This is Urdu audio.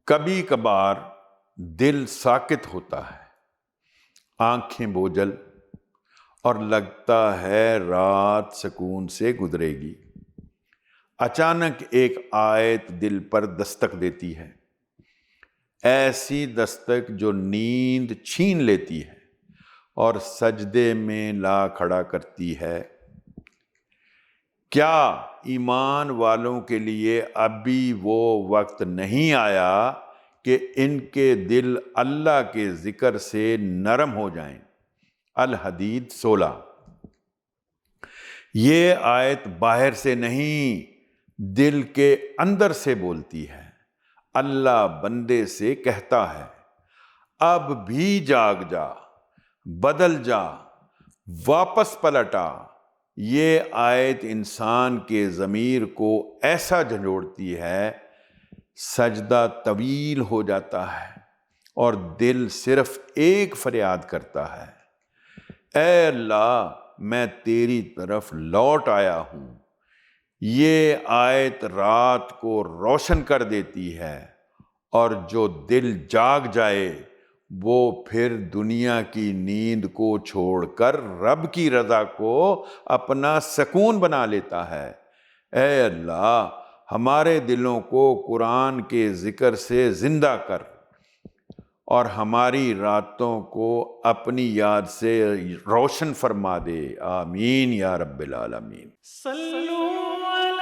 کبھی کبھار دل ساکت ہوتا ہے، آنکھیں بوجھل، اور لگتا ہے رات سکون سے گزرے گی۔ اچانک ایک آیت دل پر دستک دیتی ہے، ایسی دستک جو نیند چھین لیتی ہے اور سجدے میں لا کھڑا کرتی ہے۔ کیا ایمان والوں کے لیے ابھی وہ وقت نہیں آیا کہ ان کے دل اللہ کے ذکر سے نرم ہو جائیں؟ الحدید 16۔ یہ آیت باہر سے نہیں، دل کے اندر سے بولتی ہے۔ اللہ بندے سے کہتا ہے، اب بھی جاگ جا، بدل جا، واپس پلٹا۔ یہ آیت انسان کے ضمیر کو ایسا جھنجھوڑتی ہے، سجدہ طویل ہو جاتا ہے اور دل صرف ایک فریاد کرتا ہے، اے اللہ میں تیری طرف لوٹ آیا ہوں۔ یہ آیت رات کو روشن کر دیتی ہے، اور جو دل جاگ جائے وہ پھر دنیا کی نیند کو چھوڑ کر رب کی رضا کو اپنا سکون بنا لیتا ہے۔ اے اللہ ہمارے دلوں کو قرآن کے ذکر سے زندہ کر، اور ہماری راتوں کو اپنی یاد سے روشن فرما دے۔ آمین یا رب العالمین۔ صلو علی